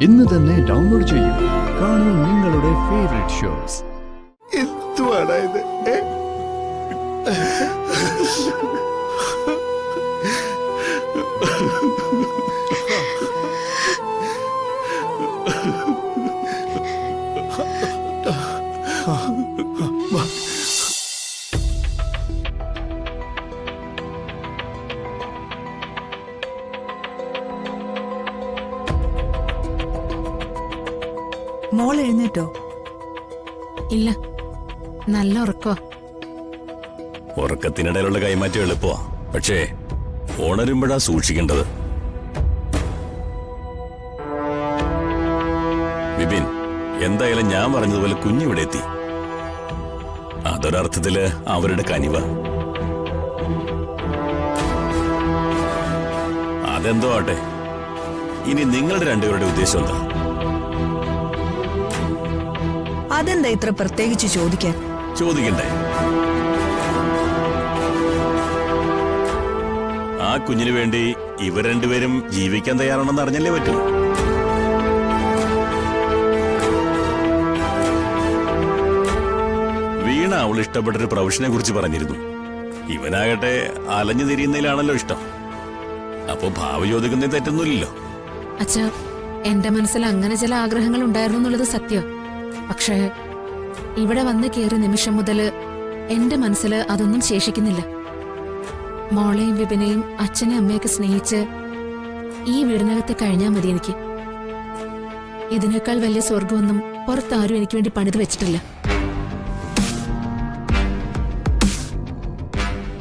ഇന്ന് തന്നെ ഡൗൺലോഡ് ചെയ്യൂ. കാണൂ നിങ്ങളുടെ ഫേവറേറ്റ് ഷോസ്. എന്തുവാണ് ഇത്? മോൾ എഴുന്നേറ്റോ? ഇല്ല, നല്ല ഉറക്കോ. ഉറക്കത്തിനിടയിലുള്ള കൈമാറ്റം എളുപ്പമാ, പക്ഷേ ഉണരുമ്പോഴാ സൂക്ഷിക്കേണ്ടത്. വിപിൻ, എന്തായാലും ഞാൻ പറഞ്ഞതുപോലെ കുഞ്ഞിവിടെ എത്തി. അതൊരർത്ഥത്തില് അവരുടെ കനിവ. അതെന്തോ ആട്ടെ, ഇനി നിങ്ങളുടെ രണ്ടുപേരുടെ ഉദ്ദേശം എന്താ? അതെന്താ ഇത്ര പ്രത്യേകിച്ച് ചോദിക്കാൻ? ചോദിക്കണ്ടേ? ആ കുഞ്ഞിനു വേണ്ടി ഇവർ രണ്ടുപേരും ജീവിക്കാൻ തയ്യാറാണെന്ന് അറിഞ്ഞല്ലേ പറ്റൂ. വീണ അവൾ ഇഷ്ടപ്പെട്ടൊരു പ്രൊഫഷനെ കുറിച്ച് പറഞ്ഞിരുന്നു. ഇവനാകട്ടെ അലഞ്ഞു തിരിയുന്നതിലാണല്ലോ ഇഷ്ടം. അപ്പൊ ഭാവി ചോദിക്കുന്നതിൽ തെറ്റൊന്നുമില്ലല്ലോ. അച്ഛാ, എന്റെ മനസ്സിൽ അങ്ങനെ ചില ആഗ്രഹങ്ങൾ ഉണ്ടായിരുന്നു എന്നുള്ളത് സത്യം. പക്ഷേ ഇവിടെ വന്ന് കയറിയ നിമിഷം മുതല് എന്റെ മനസ്സിൽ അതൊന്നും ശേഷിക്കുന്നില്ല. മോളെയും വിപിനെയും അച്ഛനെയും അമ്മയൊക്കെ സ്നേഹിച്ച് ഈ വീടിനകത്ത് കഴിഞ്ഞാൽ മതി എനിക്ക്. ഇതിനേക്കാൾ വലിയ സ്വർഗമൊന്നും പുറത്താരും എനിക്ക് വേണ്ടി പണിത് വെച്ചിട്ടില്ല.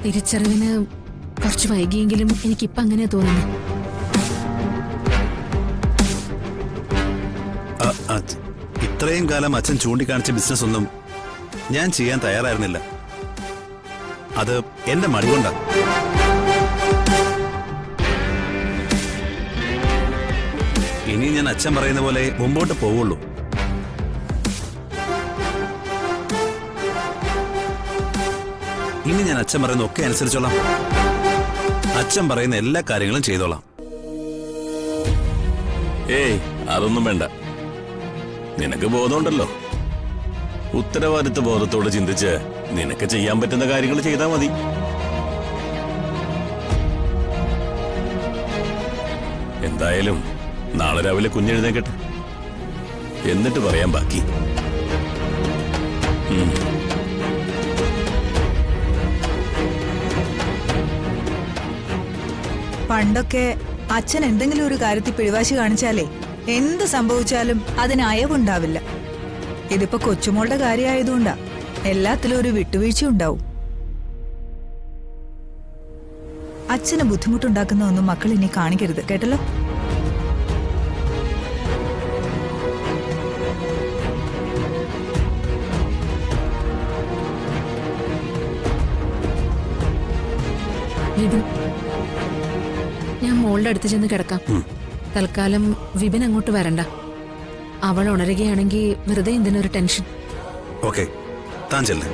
തിരിച്ചറിവിന് കുറച്ച് വൈകിയെങ്കിലും എനിക്കിപ്പം അങ്ങനെയാ തോന്നുന്നു. ഇത്രയും കാലം അച്ഛൻ ചൂണ്ടിക്കാണിച്ച ബിസിനസ് ഒന്നും ഞാൻ ചെയ്യാൻ തയ്യാറായിരുന്നില്ല. അത് എന്റെ മടി കൊണ്ടാണ്. ഇനി ഞാൻ അച്ഛൻ പറയുന്ന പോലെ മുമ്പോട്ട് പോവുള്ളൂ. ഇനി ഞാൻ അച്ഛൻ പറയുന്ന ഒക്കെ അനുസരിച്ചോളാം. അച്ഛൻ പറയുന്ന എല്ലാ കാര്യങ്ങളും ചെയ്തോളാം. ഏയ്, അതൊന്നും വേണ്ട. നിനക്ക് ബോധമുണ്ടല്ലോ. ഉത്തരവാദിത്വ ബോധത്തോടെ ചിന്തിച്ച് നിനക്ക് ചെയ്യാൻ പറ്റുന്ന കാര്യങ്ങൾ ചെയ്താൽ മതി. എന്തായാലും നാളെ രാവിലെ കുഞ്ഞെഴുന്നേക്കട്ടെ, എന്നിട്ട് പറയാൻ ബാക്കി. പണ്ടൊക്കെ അച്ഛൻ എന്തെങ്കിലും ഒരു കാര്യത്തിൽ പിടിവാശി കാണിച്ചാലേ എന്ത് സംഭവിച്ചാലും അതിന് അയവുണ്ടാവില്ല. ഇതിപ്പോ കൊച്ചുമോളുടെ കാര്യമായതുകൊണ്ടാ എല്ലാത്തിലും ഒരു വിട്ടുവീഴ്ച ഉണ്ടാവും. അച്ഛന് ബുദ്ധിമുട്ടുണ്ടാക്കുന്ന ഒന്നും മക്കൾ ഇനി കാണിക്കരുത്, കേട്ടല്ലോ? വിപിൻ, ഞാൻ മോളുടെ അടുത്ത് ചെന്ന് കിടക്കാം. തൽക്കാലം വിപിൻ അങ്ങോട്ട് വരണ്ട. അവൾ ഉണരുകയാണെങ്കിൽ വെറുതെ എന്തിനൊരു ടെൻഷൻ. ഓക്കെ, താൻ ചെല്ലേ.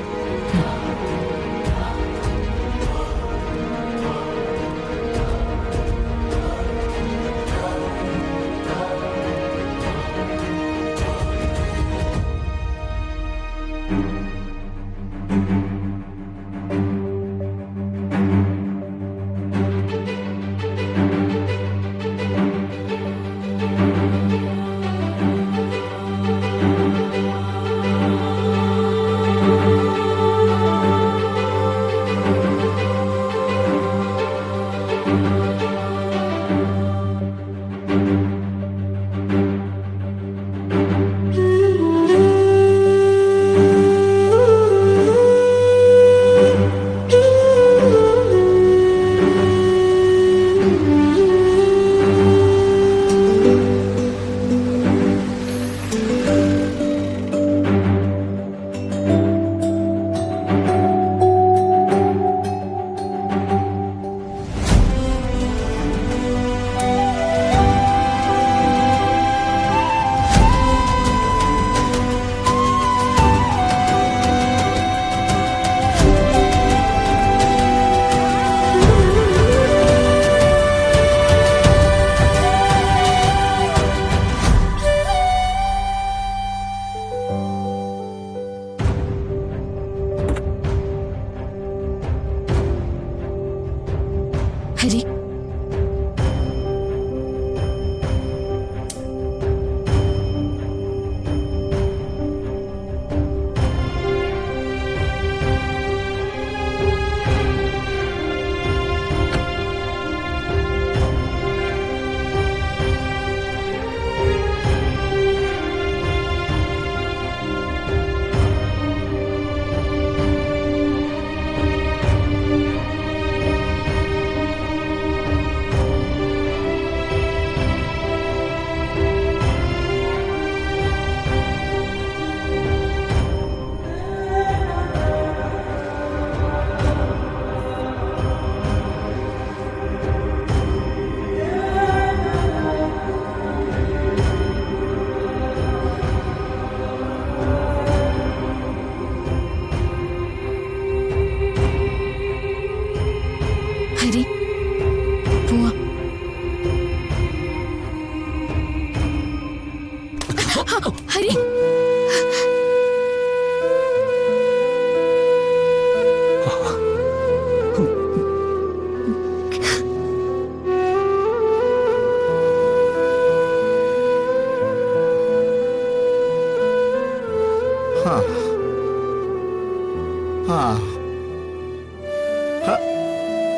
ഹരി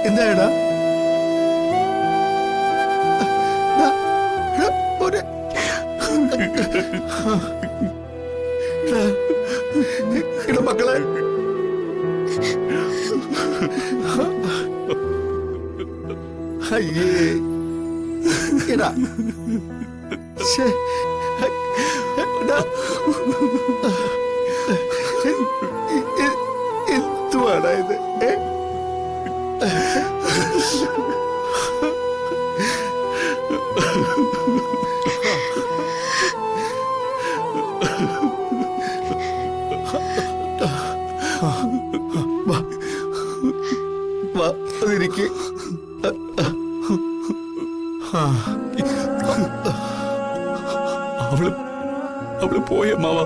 എന്താടാ മക്കളെ അയ്യേ എടാ ശ്ശേ. എടാ. എന്തുവാടാ ഇത് അതിരിക്കെ അവള് പോയ മാവ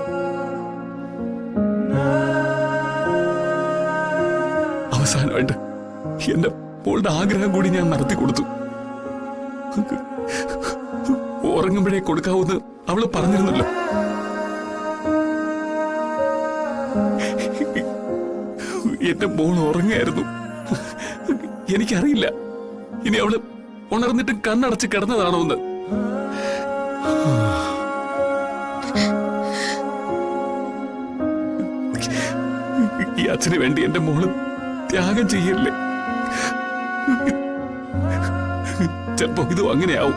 അവസാനമായിട്ട് എന്റെ മോളുടെ ആഗ്രഹം കൂടി ഞാൻ നടത്തി കൊടുത്തു. ഉറങ്ങുമ്പോഴേ കൊടുക്കാവൂന്ന് അവള് പറഞ്ഞിരുന്നല്ലോ. എന്റെ മോൾ ഉറങ്ങായിരുന്നു. എനിക്കറിയില്ല ഇനി അവള് ഉണർന്നിട്ട് കണ്ണടച്ച് കിടന്നതാണോ എന്ന്. ഈ അച്ഛന് വേണ്ടി എന്റെ മോള് ത്യാഗം ചെയ്യല്ലേ. ചിലപ്പോ ഇതും അങ്ങനെയാവും.